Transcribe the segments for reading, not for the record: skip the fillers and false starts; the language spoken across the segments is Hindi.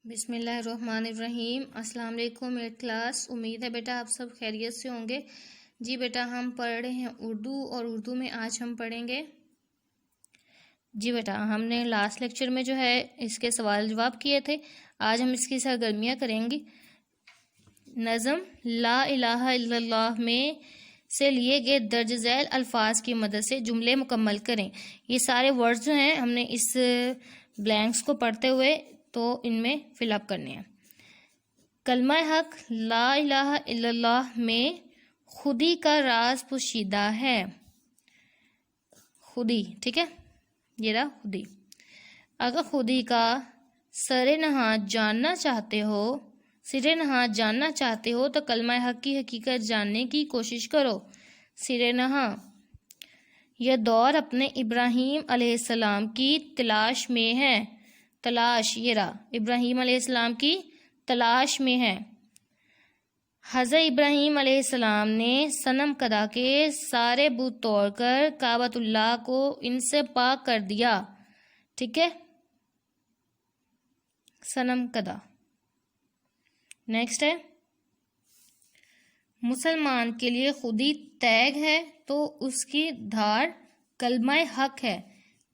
बिस्मिल्लाहिर्रहमानिर्रहीम। अस्सलाम वालेकुम मेरे क्लास। उम्मीद है बेटा आप सब खैरियत से होंगे। जी बेटा हम पढ़ रहे हैं उर्दू और उर्दू में आज हम पढ़ेंगे। जी बेटा हमने लास्ट लेक्चर में जो है इसके सवाल जवाब किए थे। आज हम इसकी सरगर्मियाँ करेंगे। नज़म ला इलाहा इल्लल्लाह में से लिए गए दर्ज झैल अल्फाज की मदद से जुमले मुकम्मल करें। ये सारे वर्ड्स जो हैं हमने इस ब्लैंक्स को पढ़ते हुए तो इनमें फिलअप करने हैं। कलमा हक ला इलाहा इल्लल्लाह में खुदी का राज पोशीदा है। खुदी, ठीक है, ये रहा खुदी। अगर खुदी का सिरे नहा जानना चाहते हो तो कलमा हक की हकीकत जानने की कोशिश करो। सिरे नहा यह दौर अपने इब्राहीम अलैहिस्सलाम की तलाश में है। तलाश, ये रहा, इब्राहीम अलैहिस्सलाम की तलाश में है। हज़रत इब्राहीम अलैहिस्सलाम ने सनम कदा के सारे बुत तोड़कर काबतुल्लाह को इनसे पाक कर दिया। ठीक है, सनम कदा। नेक्स्ट है, मुसलमान के लिए खुदी तैग है तो उसकी धार कलमा हक है।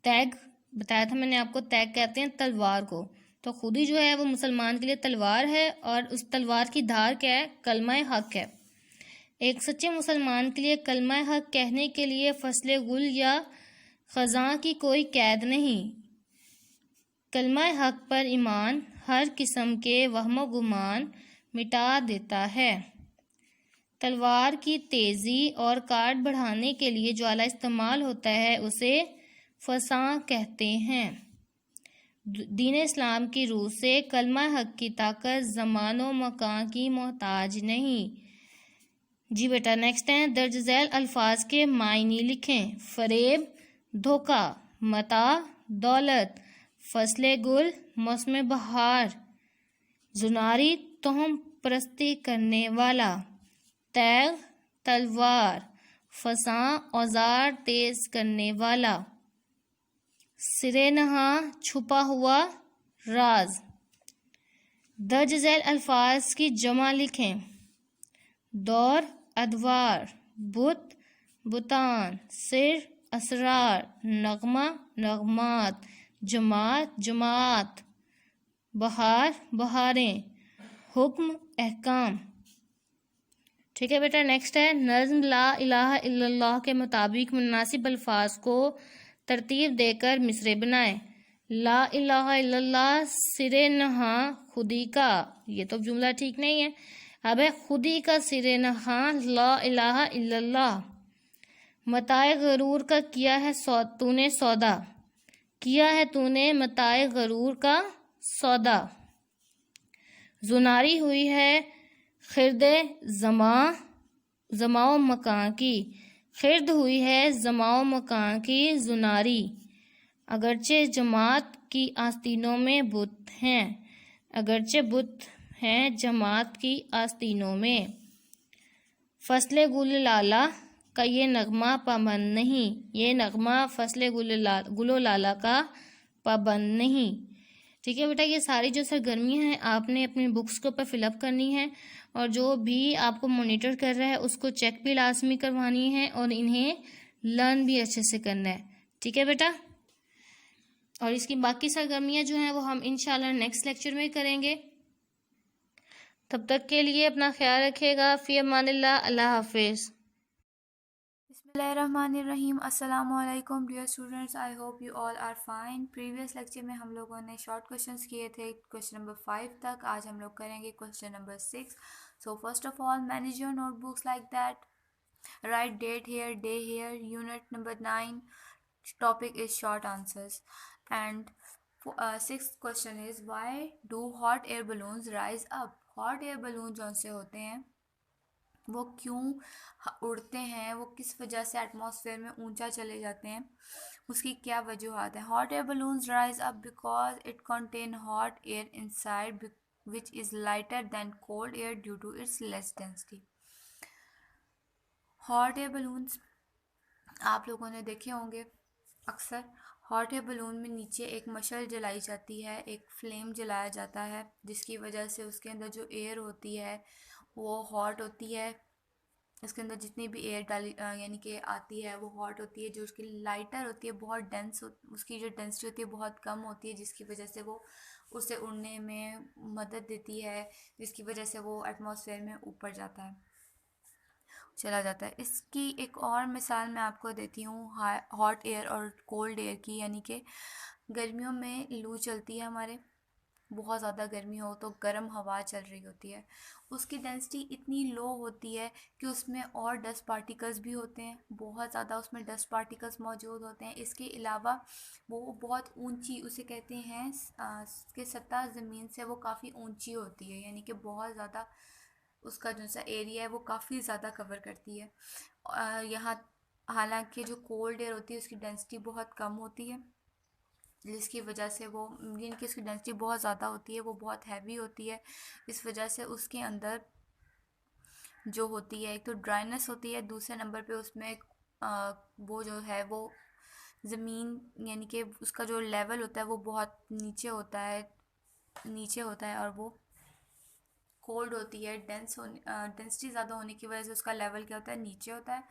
तैग बताया था मैंने आपको, तैग कहते हैं तलवार को। तो खुदी जो है वो मुसलमान के लिए तलवार है और उस तलवार की धार क्या है? कलमा हक है। एक सच्चे मुसलमान के लिए कलमा हक कहने के लिए फसले गुल या खज़ां की कोई कैद नहीं। कलमा हक पर ईमान हर किस्म के वहम गुमान मिटा देता है। तलवार की तेज़ी और काट बढ़ाने के लिए जो आला इस्तेमाल होता है उसे फसां कहते हैं। दीन इस्लाम की रूह से कलमा हक की ताकत ज़मानो मकान की मोहताज नहीं। जी बेटा नेक्स्ट है, दर्ज झैल अल्फाज के मायने लिखें। फरेब, धोखा, मता, दौलत, फसले गुल, मौसम बहार, जुनारी, तोहम परस्ती करने वाला, तैग, तलवार, फसां, औजार तेज करने वाला, सिरे नहा, छुपा हुआ राज। दर्ज झैल अल्फाज की जमा लिखें। दौर, अदवार, बुत, बुतान, सिर, असरार, नगमा, नगमात, जमात, जमात, बहार, बहारें, हुक्म, अहकाम। ठीक है बेटा नेक्स्ट है, नज़्म ला इलाहा इल्लल्लाह के मुताबिक मुनासिब अल्फाज को तरतीब देकर मिसरे बनाएं। ला इलाहा इल्लल्लाह सिरे नहा खुदी का, ये तो जुमला ठीक नहीं है। अब है खुदी का सिरे नहा ला इलाहा इल्लल्लाह। मताए गरूर का किया है तूने सौदा, किया है तूने मताए गरूर का सौदा। जुनारी हुई है खिरदे जमाओ मकान की, खिरद हुई है जमाओ मकान की जुनारी। अगरचे जमात की आस्तीनों में बुत हैं, अगरचे बुत हैं जमात की आस्तीनों में। फसले गुल लाला का ये नगमा पाबंद नहीं, ये नगमा फसले गुलो लाला का पाबंद नहीं। ठीक है बेटा, ये सारी जो सरगर्मियाँ हैं आपने अपनी बुक्स के ऊपर फिलअप करनी है और जो भी आपको मॉनिटर कर रहा है उसको चेक भी लाजमी करवानी है और इन्हें लर्न भी अच्छे से करना है। ठीक है बेटा, और इसकी बाकी सरगर्मियाँ जो हैं वो हम इंशाल्लाह नेक्स्ट लेक्चर में करेंगे। तब तक के लिए अपना ख्याल रखिएगा। फ़ी अमानिल्लाह, अल्लाह हाफिज़। बिस्मिल्लाहिर्रहमानिर्रहीम। अस्सलाम वालेकुम dear students, I hope you all are fine. Previous lecture में हम लोगों ने शॉर्ट क्वेश्चंस किए थे क्वेश्चन नंबर 5 तक। आज हम लोग करेंगे question number 6। So first of all manage your notebooks like that, write date here, day here, unit number 9, topic is short answers and sixth question is why do hot air balloons rise up. Hot air balloon जो से होते हैं वो क्यों उड़ते हैं, वो किस वजह से एटमॉस्फेयर में ऊंचा चले जाते हैं, उसकी क्या वजूहत है। Hot air balloons rise up because it contain hot air inside which is lighter than cold air due to its less density. Hot air balloons आप लोगों ने देखे होंगे अक्सर। हॉट एयर बलून में नीचे एक मशल जलाई जाती है, एक फ्लेम जलाया जाता है, जिसकी वजह से उसके अंदर जो एयर होती है वो हॉट होती है। इसके अंदर जितनी भी एयर डाली यानी कि आती है वो हॉट होती है। जो उसकी लाइटर होती है बहुत डेंस उसकी जो डेंसिटी होती है बहुत कम होती है, जिसकी वजह से वो उसे उड़ने में मदद देती है, जिसकी वजह से वो एटमॉस्फेयर में ऊपर जाता है, चला जाता है। इसकी एक और मिसाल मैं आपको देती हूँ हॉट एयर और कोल्ड एयर की। यानी कि गर्मियों में लू चलती है हमारे, बहुत ज़्यादा गर्मी हो तो गर्म हवा चल रही होती है, उसकी डेंसिटी इतनी लो होती है कि उसमें और डस्ट पार्टिकल्स भी होते हैं, बहुत ज़्यादा उसमें डस्ट पार्टिकल्स मौजूद होते हैं। इसके अलावा वो बहुत ऊंची, उसे कहते हैं कि सतह ज़मीन से वो काफ़ी ऊंची होती है, यानी कि बहुत ज़्यादा उसका जो सा एरिया है वो काफ़ी ज़्यादा कवर करती है। यहाँ हालांकि जो कोल्ड एयर होती है उसकी डेंसिटी बहुत कम होती है, जिसकी वजह से वो जिनकी उसकी डेंसिटी बहुत ज़्यादा होती है वो बहुत हैवी होती है। इस वजह से उसके अंदर जो होती है एक तो ड्राइनेस होती है, दूसरे नंबर पे उसमें वो जो है वो ज़मीन यानी कि उसका जो लेवल होता है वो बहुत नीचे होता है और वो कोल्ड होती है। डेंसिटी ज़्यादा होने की वजह से उसका लेवल क्या होता है, नीचे होता है,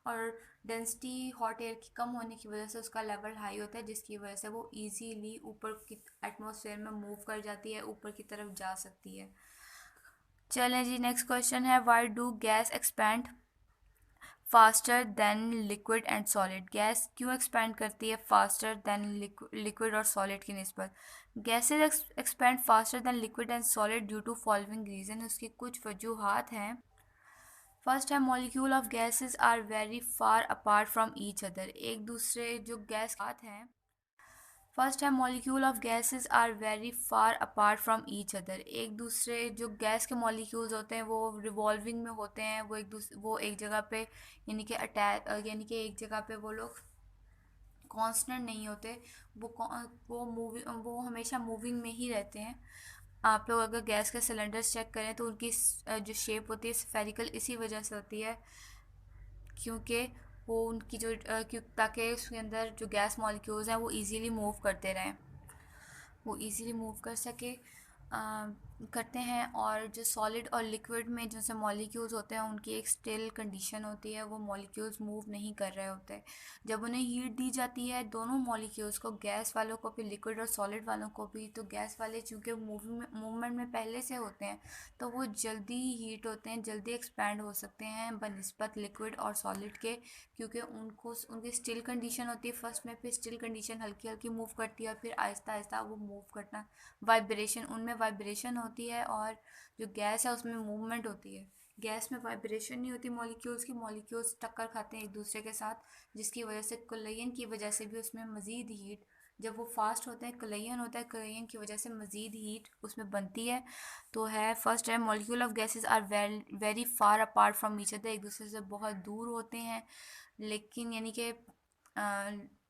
और डेंसिटी हॉट एयर की कम होने की वजह से उसका लेवल हाई होता है, जिसकी वजह से वो इजीली ऊपर की एटमॉस्फेयर में मूव कर जाती है, ऊपर की तरफ जा सकती है। चलें जी, नेक्स्ट क्वेश्चन है, why do gas expand faster than liquid and solid? Gas क्यों एक्सपैंड करती है फास्टर देन लिक्विड और सॉलिड की निस्बत? Gases expand faster than liquid and solid due to following reason. उसकी कुछ वजूहात हैं। फर्स्ट है, molecule of gases are very far apart from each other. एक दूसरे जो गैस हैं, फर्स्ट है, molecule of gases are very far apart from each other. एक दूसरे जो गैस के मॉलिक्यूल्स होते हैं वो रिवॉल्विंग में होते हैं, वो एक जगह पे यानी कि यानी कि एक जगह पे वो लोग कांस्टेंट नहीं होते, वो हमेशा मूविंग में ही रहते हैं। आप लोग अगर गैस के सिलेंडर्स चेक करें तो उनकी जो शेप होती है स्फेरिकल इसी वजह से होती है, क्योंकि वो उनकी ताकि उसके अंदर जो गैस मॉलिक्यूल्स हैं वो इजीली मूव करते रहें, वो इजीली मूव कर सके करते हैं। और जो सॉलिड और लिक्विड में जो से मॉलिक्यूल्स होते हैं उनकी एक स्टिल कंडीशन होती है, वो मॉलिक्यूल्स मूव नहीं कर रहे होते। जब उन्हें हीट दी जाती है दोनों मॉलिक्यूल्स को, गैस वालों को भी लिक्विड और सॉलिड वालों को भी, तो गैस वाले चूँकि मूवमेंट में पहले से होते हैं तो वो जल्दी ही हीट होते हैं, जल्दी एक्सपैंड हो सकते हैं बनिस्बत लिक्विड और सॉलिड के, क्योंकि उनकी स्टिल कंडीशन होती है फर्स्ट में, फिर स्टिल कंडीशन हल्की हल्की मूव करती है और फिर आहिस्ता आहिस्ता वो मूव करना, उनमें वाइब्रेशन होती है, और जो गैस है उसमें मूवमेंट होती है। गैस में वाइब्रेशन नहीं होती मॉलिक्यूल्स टक्कर खाते हैं एक दूसरे के साथ, जिसकी वजह से कोलिजन की वजह से भी उसमें मज़ीद हीट, जब वो फास्ट होते हैं कोलिजन होता है, कोलिजन की वजह से मज़ीद हीट उसमें बनती है। तो है फर्स्ट है, molecule of gases are very far apart from each other. एक दूसरे से बहुत दूर होते हैं लेकिन यानी कि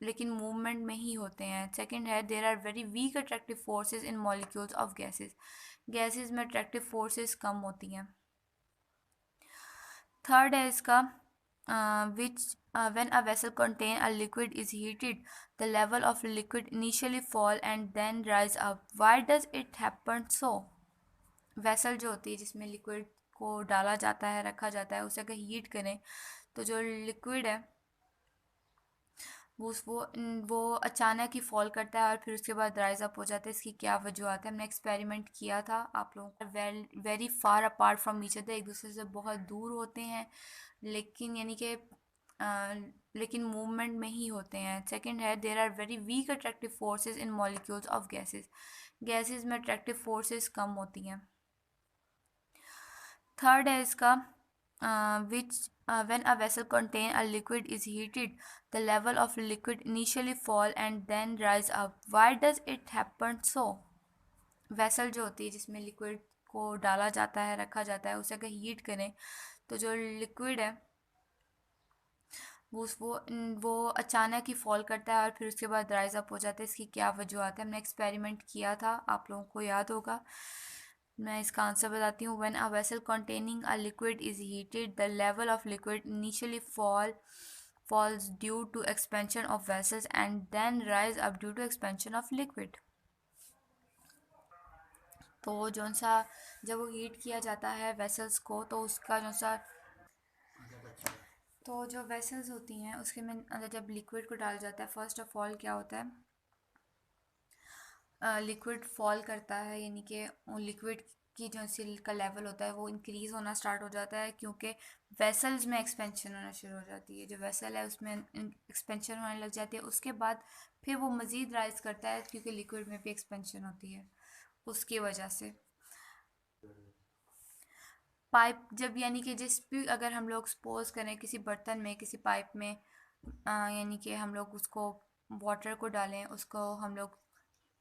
लेकिन मूवमेंट में ही होते हैं। सेकंड है, there are very weak attractive forces in molecules of gases में अट्रैक्टिव फोर्सेस कम होती हैं। थर्ड है इसका, which when a vessel contain a liquid is heated, the level of liquid initially fall and then rise up. Why does it happen so? Vessel जो होती है जिसमें लिक्विड को डाला जाता है, रखा जाता है, उसे अगर हीट करें तो जो लिक्विड है वो अचानक ही फॉल करता है और फिर उसके बाद राइज अप हो जाता है। इसकी क्या वजूहत है? हमने एक्सपेरिमेंट किया था आप लोगों को। Very far apart from each other, एक दूसरे से बहुत दूर होते हैं लेकिन यानी कि लेकिन मूवमेंट में ही होते हैं। सेकंड है, there are very weak attractive forces in molecules of gases में अट्रैक्टिव फोर्सेस कम होती हैं। थर्ड है इसका, which when a vessel contain a liquid is heated, the level of liquid initially fall and then rise up. Why does it happen so? Vessel जो होती है जिसमें लिक्विड को डाला जाता है, रखा जाता है, उसे अगर हीट करें तो जो लिक्विड है वो अचानक ही फॉल करता है और फिर उसके बाद राइज अप हो जाता है। इसकी क्या वजूहत है? हमने एक्सपेरिमेंट किया था, आप लोगों को याद होगा। मैं इसका आंसर बताती हूँ। When a vessel containing a liquid is heated, the level of liquid initially falls due to expansion of vessels and then rise up due to expansion of liquid. तो जो सा जब वो हीट किया जाता है वेसल्स को तो उसका जो सा तो जो वेसल्स होती हैं उसके में अंदर जब लिक्विड को डाला जाता है फर्स्ट ऑफ ऑल क्या होता है लिक्विड फॉल करता है यानी कि लिक्विड की जो सी का लेवल होता है वो इंक्रीज़ होना स्टार्ट हो जाता है क्योंकि वेसल्स में एक्सपेंशन होना शुरू हो जाती है जो वेसल है उसमें एक्सपेंशन होने लग जाती है उसके बाद फिर वो मज़ीद राइज करता है क्योंकि लिक्विड में भी एक्सपेंशन होती है उसकी वजह से पाइप जब यानी कि जिस भी अगर हम लोग सपोज करें किसी बर्तन में किसी पाइप में यानी कि हम लोग उसको वाटर को डालें उसको हम लोग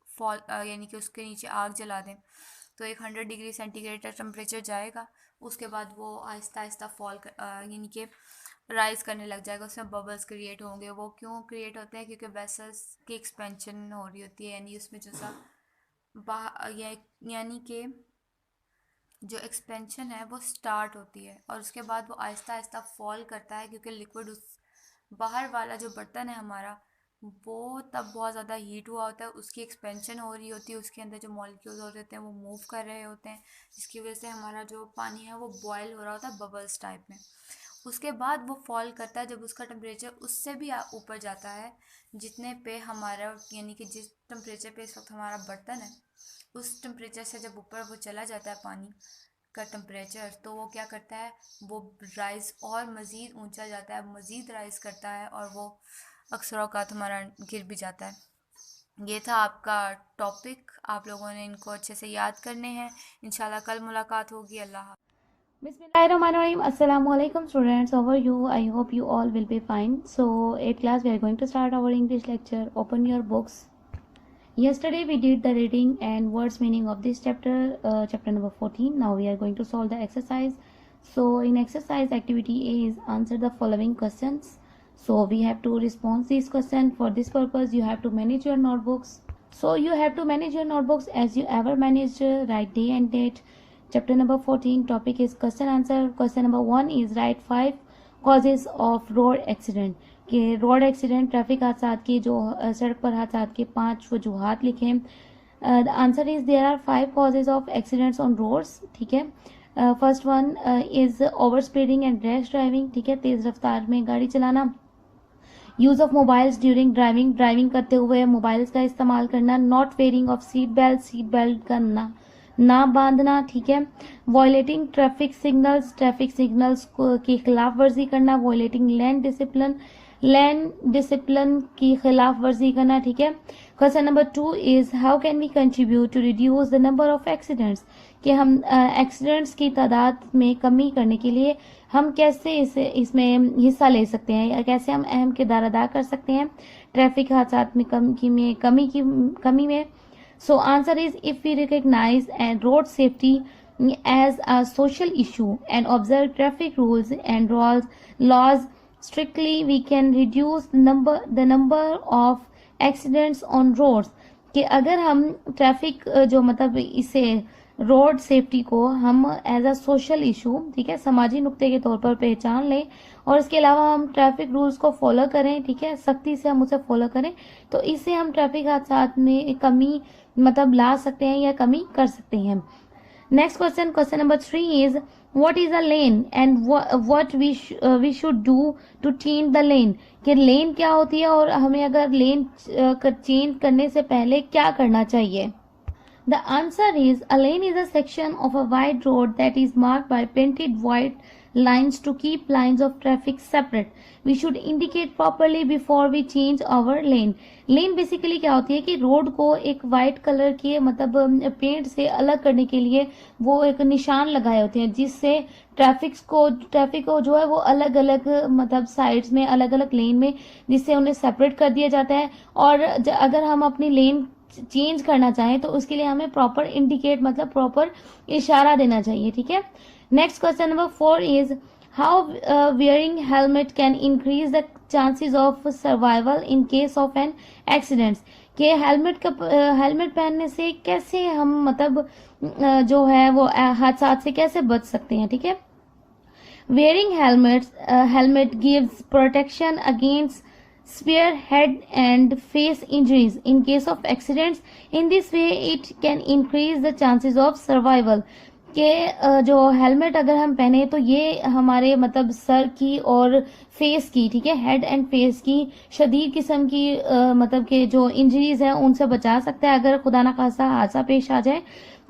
फॉल यानी कि उसके नीचे आग जला दें तो एक 100 डिग्री सेंटीग्रेड का टेम्परेचर जाएगा उसके बाद वो आहिस्ता आहिस्ता फॉल यानी कि राइज करने लग जाएगा उसमें बबल्स क्रिएट होंगे वो क्यों क्रिएट होते हैं क्योंकि वेसल्स की एक्सपेंशन हो रही होती है यानी उसमें जो सा यानी कि जो एक्सपेंशन है वो स्टार्ट होती है और उसके बाद वो आहिस्ता आहिस्ता फॉल करता है क्योंकि लिक्विड उस बाहर वाला जो बर्तन है हमारा वो तब बहुत ज़्यादा हीट हुआ होता है उसकी एक्सपेंशन हो रही होती है उसके अंदर जो मॉलिक्यूल्स होते हैं वो मूव कर रहे होते हैं जिसकी वजह से हमारा जो पानी है वो बॉयल हो रहा होता है बबल्स टाइप में उसके बाद वो फॉल करता है जब उसका टेम्परेचर उससे भी ऊपर जाता है जितने पे हमारा यानी कि जिस टेम्परेचर पे इस वक्त हमारा बर्तन है उस टेम्परेचर से जब ऊपर वो चला जाता है पानी का टेम्परेचर तो वो क्या करता है वो राइज़ और मज़ीद ऊंचा जाता है मज़ीद राइज़ करता है और वो अक्सर औक़ात हमारा गिर भी जाता है ये था आपका टॉपिक आप लोगों ने इनको अच्छे से याद करने हैं इंशाल्लाह कल मुलाकात होगी अल्लाह Bismillahirrahmanirrahim. Assalamu alaikum students. How are you? I hope you all will be fine. So at class we are going to start our English lecture. Open your books. Yesterday we did the reading and words meaning of this chapter, chapter number 14. Now we are going to solve the exercise. So in exercise activity A is answer the following questions. So we have to respond these questions. For this purpose you have to manage your notebooks. So you have to manage your notebooks as you ever managed, write day and date. Chapter number 14 topic is question answer. Question number 1 is write 5 causes of road accident. कि रोड एक्सीडेंट ट्रैफिक हादसा के जो सड़क पर हादसा के 5 वजूहात लिखें. The answer is there are 5 causes of accidents on roads. ठीक है. First one is over speeding and rash driving. ठीक है, तेज रफ्तार में गाड़ी चलाना. Use of mobiles during driving, driving करते हुए मोबाइल्स का इस्तेमाल करना. Not wearing of seat belt का ना बांधना. ठीक है. वॉयलेटिंग ट्रैफिक सिग्नल्स की खिलाफ वर्जी करना. वॉयलेटिंग लैंड डिसिप्लिन की खिलाफ वर्जी करना. ठीक है. Question number 2 is how can we contribute to reduce the number of accidents. कि हम एक्सीडेंट्स की तादाद में कमी करने के लिए हम कैसे इसमें हिस्सा ले सकते हैं या कैसे हम अहम किरदार अदा कर सकते हैं ट्रैफिक हादसात में कमी में. So answer is if we recognize and road safety as a social issue and observe traffic rules and laws strictly, we can reduce the number of accidents on roads. कि अगर हम ट्रैफिक जो मतलब इसे रोड सेफ्टी को हम एज अ सोशल इशू, ठीक है, समाजी नुक्ते के तौर पर पहचान लें और इसके अलावा हम ट्रैफिक रूल्स को फॉलो करें, ठीक है, सख्ती से हम उसे फॉलो करें तो इससे हम ट्रैफिक हादसात में कमी मतलब ला सकते हैं या कमी कर सकते हैं. Next question number 3 is what is a lane and what we should do to change the lane. कि लेन क्या होती है और हमें अगर लेन चेंज करने से पहले क्या करना चाहिए. The answer is a lane is a section of a wide road that is marked by painted white lines to keep lines of traffic separate. We should indicate properly before we change our lane. Lane basically क्या होती है कि रोड को एक वाइट कलर के मतलब पेंट से अलग करने के लिए वो एक निशान लगाए होते हैं जिससे ट्रैफिक को जो है वो अलग अलग मतलब साइड्स में अलग अलग लेन में जिससे उन्हें सेपरेट कर दिया जाता है. और अगर हम अपनी लेन चेंज करना चाहें तो उसके लिए हमें प्रॉपर इंडिकेट मतलब प्रॉपर इशारा देना चाहिए. ठीक है. Next question number 4 is how wearing helmet can increase the chances of survival in case of an accident. कि हेलमेट पहनने से कैसे हम मतलब जो है वो हादसा से कैसे बच सकते हैं. ठीक है. Wearing helmet gives protection against severe head and face injuries in case of accidents. In this way, it can increase the chances of survival. के जो हेलमेट अगर हम पहने तो ये हमारे मतलब सर की और फेस की, ठीक है, हेड एंड फेस की शदीद किस्म की मतलब के जो इंजरीज है उनसे बचा सकता है अगर खुदा ना खास्ता हादसा पेश आ जाए।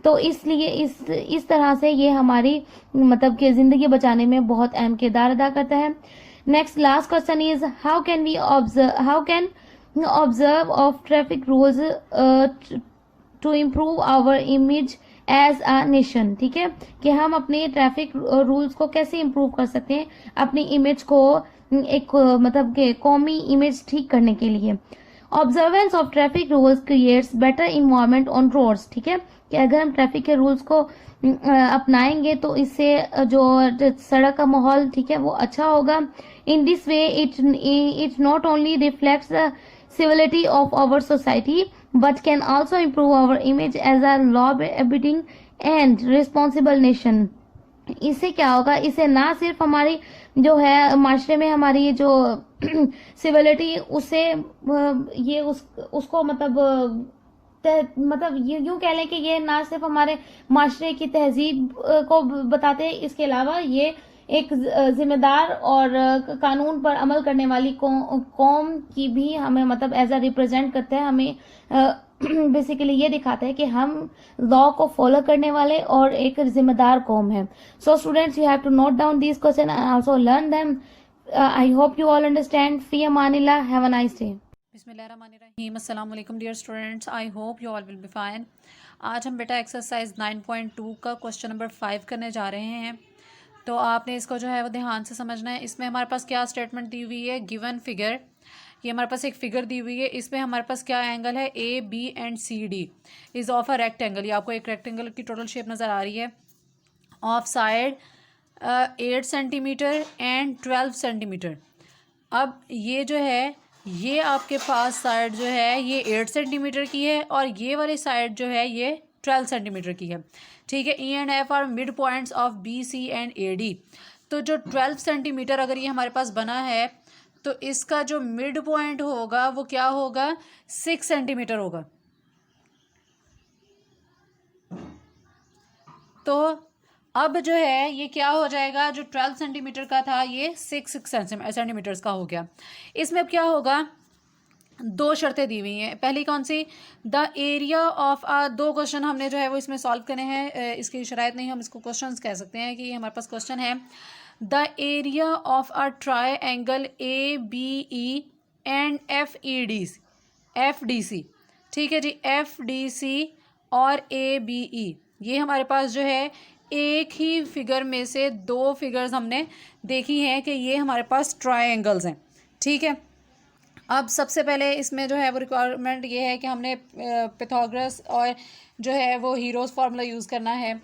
तो इसलिए इस तरह से ये हमारी मतलब के जिंदगी बचाने में बहुत अहम किरदार अदा करता है। Next last question is how can observe of traffic rules to improve our image as a nation. ठीक है, कि हम अपने ट्रैफिक रूल्स को कैसे इम्प्रूव कर सकते हैं अपनी इमेज को एक मतलब के कौमी इमेज ठीक करने के लिए। Observance of traffic rules creates better environment on roads. ठीक है, कि अगर हम ट्रैफिक के रूल्स को अपनाएंगे तो इससे जो सड़क का माहौल, ठीक है, वो अच्छा होगा। In this way it not only reflects the civility of our society but can also improve our image as a law-abiding and responsible nation। इससे क्या होगा, इससे ना सिर्फ हमारी जो है माशरे में हमारी जो सिविलिटी उससे ये उसको मतलब यूं कह लें कि ये ना सिर्फ हमारे माशरे की तहजीब को बताते हैं, इसके अलावा ये एक जिम्मेदार और कानून पर अमल करने वाली कौम की भी हमें मतलब एज अ रिप्रेजेंट करता है। हमें बेसिकली ये दिखाता है कि हम लॉ को फॉलो करने वाले और एक जिम्मेदार कौम है। So students, you have to note down these question and also learn them. I hope you all understand. फी अमानिल्लाह, हैव अ नाइस डे। बिस्मिल्लाहिर्रहमानिर्रहीम। अस्सलाम वालेकुम dear students, I hope you all will be fine. आज हम बेटा एक्सरसाइज 9.2 का क्वेश्चन नंबर 5 करने जा रहे हैं। तो आपने इसको जो है वो ध्यान से समझना है। इसमें हमारे पास क्या स्टेटमेंट दी हुई है, गिवन फिगर, ये हमारे पास एक फिगर दी हुई है। इसमें हमारे पास क्या एंगल है, A B and C D is of a rectangle. ये आपको एक रेक्टेंगल की टोटल शेप नज़र आ रही है। Of side 8 centimetre and 12 centimetre. अब ये जो है ये आपके पास साइड जो है ये 8 सेंटीमीटर की है और ये वाली साइड जो है ये 12 सेंटीमीटर की है। ठीक है, E and F are mid points of B C and A D. तो जो 12 सेंटीमीटर अगर ये हमारे पास बना है तो इसका जो मिड पॉइंट होगा वो क्या होगा, 6 सेंटीमीटर होगा। तो अब जो है ये क्या हो जाएगा, जो 12 सेंटीमीटर का था ये 6 सेंटीमीटर्स का हो गया। इसमें अब क्या होगा, दो शर्तें दी हुई हैं। पहली कौन सी, द एरिया ऑफ दो क्वेश्चन हमने जो है वो इसमें सॉल्व करने हैं। इसकी शरायत नहीं, हम इसको क्वेश्चंस कह सकते हैं कि हमारे पास क्वेश्चन है the area of a triangle A B E and F D C. ठीक है जी, एफ डी सी और ए बी ई, ये हमारे पास जो है एक ही फिगर में से दो फिगर्स हमने देखी हैं कि ये हमारे पास ट्राई एंगल्स हैं। ठीक है, अब सबसे पहले इसमें जो है वो रिक्वायरमेंट ये है कि हमने पिथागोरस और जो है वो हीरोज़ फार्मूला यूज़ करना है।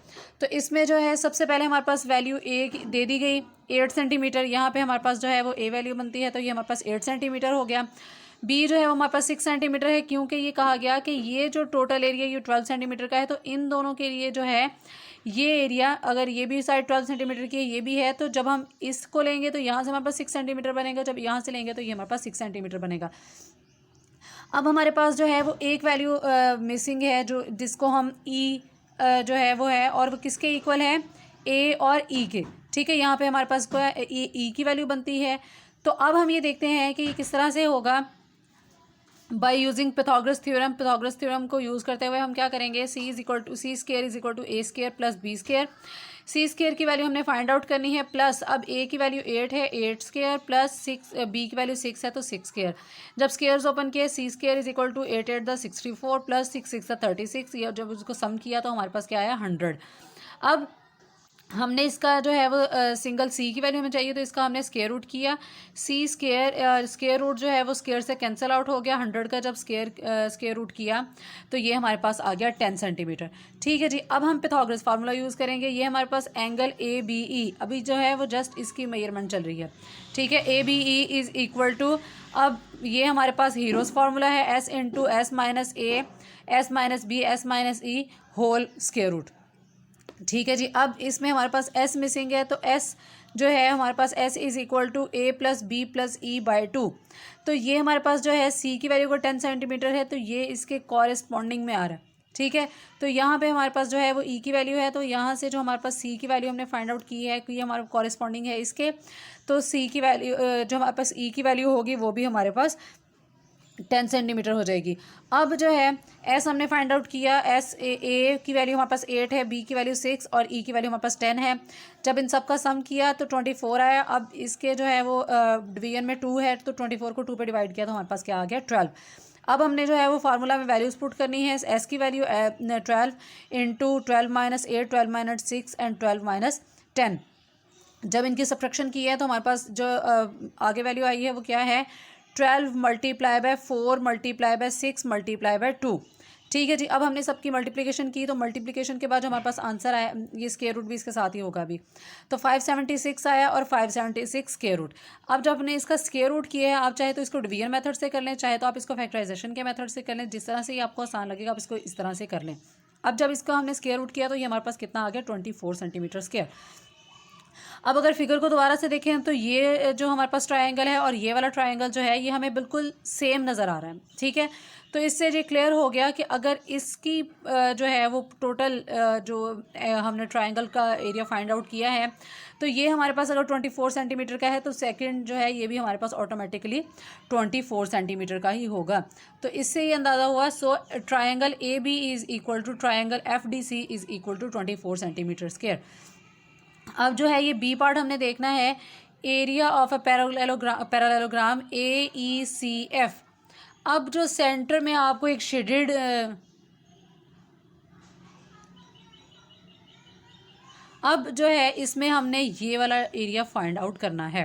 तो इसमें जो है सबसे पहले हमारे पास वैल्यू ए दे दी गई 8 सेंटीमीटर। यहाँ पे हमारे पास जो है वो ए वैल्यू बनती है, तो ये हमारे पास 8 सेंटीमीटर हो गया। बी जो है वो हमारे पास 6 सेंटीमीटर है, क्योंकि ये कहा गया कि ये जो टोटल एरिया ये 12 सेंटीमीटर का है, तो इन दोनों के लिए जो है ये एरिया, अगर ये भी साइड 12 सेंटीमीटर की है ये भी है, तो जब हम इसको लेंगे तो यहाँ से हमारे पास 6 सेंटीमीटर बनेगा, जब यहाँ से लेंगे तो ये हमारे पास 6 सेंटीमीटर बनेगा। अब हमारे पास जो है वो एक वैल्यू मिसिंग है जो जिसको हम ई जो है वो है, और वो किसके इक्वल है, ए और ई के। ठीक है, यहाँ पे हमारे पास ई की वैल्यू बनती है। तो अब हम ये देखते हैं कि ये किस तरह से होगा। बाई यूजिंग पिथागोरस थ्योरम को यूज़ करते हुए हम क्या करेंगे, C square is equal to A square plus B square. C square की वैल्यू हमने फाइंड आउट करनी है, प्लस अब ए की वैल्यू 8 है, 8 स्क्वायर प्लस 6, बी की वैल्यू 6 है तो 6 स्क्वायर। जब स्क्वायर्स ओपन किए, C square is equal to 8 8 the 64 plus 6 6 the 36। ये जब उसको सम किया तो हमारे पास क्या आया, 100। अब हमने इसका जो है वो सिंगल सी की वैल्यू हमें चाहिए, तो इसका हमने स्क्वायर रूट किया। सी स्क्वायर रूट जो है वो स्क्वायर से कैंसिल आउट हो गया। 100 का जब स्क्वायर रूट किया तो ये हमारे पास आ गया 10 सेंटीमीटर। ठीक है जी, अब हम पिथागोरस फार्मूला यूज़ करेंगे। ये हमारे पास एंगल ए बी ई, अभी जो है वो जस्ट इसकी मेजरमेंट चल रही है। ठीक है, A B E is equal to, अब ये हमारे पास हीरोज़ फार्मूला है, S into S minus A S minus B S minus E whole square root. ठीक है जी। अब इसमें हमारे पास s मिसिंग है, तो s जो है हमारे पास s is equal to a plus B plus E by 2। तो ये हमारे पास जो है c की वैल्यू को 10 सेंटीमीटर है, तो ये इसके कॉरेस्पॉन्डिंग में आ रहा है। ठीक है, तो यहाँ पे हमारे पास जो है वो e की वैल्यू है, तो यहाँ से जो हमारे पास c की वैल्यू हमने फाइंड आउट की है कि ये हमारा कॉरेस्पॉन्डिंग है इसके, तो c की वैल्यू जो हमारे पास e की वैल्यू होगी वो भी हमारे पास 10 सेंटीमीटर हो जाएगी। अब जो है एस हमने फाइंड आउट किया, एस ए की वैल्यू हमारे पास 8 है, बी की वैल्यू 6 और ई की वैल्यू हमारे पास 10 है। जब इन सब का सम किया तो 24 आया। अब इसके जो है वो डिवीजन में 2 है, तो 24 को 2 पे डिवाइड किया तो हमारे पास क्या आ गया 12। अब हमने जो है वो फार्मूला में वैल्यूज़ पुट करनी है। एस की value 12 into 12 minus 8, 12 minus 6 and 12 minus 10। जब इनकी सब्ट्रैक्शन की है तो हमारे पास जो आगे वैल्यू आई है वो क्या है 12 multiply by 4 multiply by 6 multiply by 2। ठीक है जी। अब हमने सबकी मल्टीप्लिकेशन की, तो मल्टीप्लिकेशन के बाद जो हमारे पास आंसर आया, ये स्क्वायर रूट भी इसके साथ ही होगा अभी, तो 576 आया और 576 स्क्वायर रूट। अब जब हमने इसका स्क्वायर रूट किया है, आप चाहे तो इसको डिवीजन मेथड से कर लें, चाहे तो आप इसको फैक्टराइजेशन के मेथड से कर लें, जिस तरह से ही आपको आसान लगेगा आप इसको इस तरह से कर लें। अब जब इसका हमने स्क्वायर रूट किया तो ये हमारे पास कितना आ गया 24 सेंटीमीटर स्क्वायर। अब अगर फिगर को दोबारा से देखें तो ये जो हमारे पास ट्रायंगल है और ये वाला ट्रायंगल जो है ये हमें बिल्कुल सेम नज़र आ रहा है। ठीक है, तो इससे ये क्लियर हो गया कि अगर इसकी जो है वो टोटल जो हमने ट्रायंगल का एरिया फाइंड आउट किया है, तो ये हमारे पास अगर 24 सेंटीमीटर का है तो सेकंड जो है ये भी हमारे पास ऑटोमेटिकली 24 सेंटीमीटर का ही होगा। तो इससे ये अंदाज़ा हुआ, so triangle A B is equal to triangle F D C is equal to 24 centimetre square. अब जो है ये बी पार्ट हमने देखना है, area of a parallelogram A E C F. अब जो सेंटर में आपको एक शेडेड अब जो है इसमें हमने ये वाला एरिया फाइंड आउट करना है।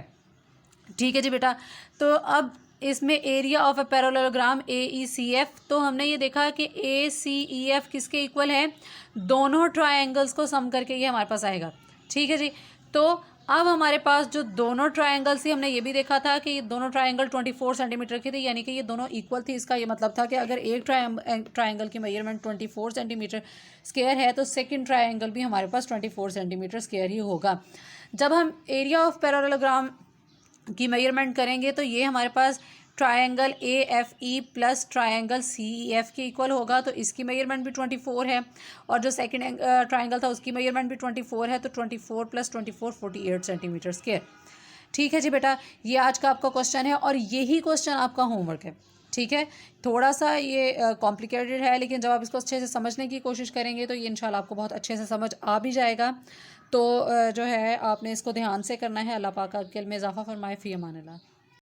ठीक है जी बेटा, तो अब इसमें area of a parallelogram A E C F, तो हमने ये देखा कि ए सी ई एफ किसके इक्वल है, दोनों ट्रायंगल्स को सम करके ये हमारे पास आएगा। ठीक है जी, तो अब हमारे पास जो दोनों ट्रायंगल्स थी, हमने ये भी देखा था कि ये दोनों ट्रायंगल 24 सेंटीमीटर की थी, यानी कि ये दोनों इक्वल थी। इसका ये मतलब था कि अगर एक ट्रायंगल की मेजरमेंट 24 सेंटीमीटर स्क्वायर है तो सेकंड ट्रायंगल भी हमारे पास 24 सेंटीमीटर स्क्वायर ही होगा। जब हम एरिया ऑफ पैरेललोग्राम की मेजरमेंट करेंगे तो ये हमारे पास triangle A F E plus triangle C E F के इक्वल होगा, तो इसकी मेजरमेंट भी 24 है, और जो सेकंड ट्रायंगल था उसकी मेजरमेंट भी 24 है, तो 24 प्लस 24 48 सेंटीमीटर स्क्वायर। ठीक है जी बेटा, ये आज का आपका क्वेश्चन है और यही क्वेश्चन आपका होमवर्क है। ठीक है, थोड़ा सा ये कॉम्प्लिकेटेड है, लेकिन जब आप इसको अच्छे से समझने की कोशिश करेंगे तो ये इंशाल्लाह आपको बहुत अच्छे से समझ आ भी जाएगा। तो जो है आपने इसको ध्यान से करना है। अल्लाह पाक आपके इल्म में इजाफ़ा फरमाए। फ़ी अमान अल्लाह।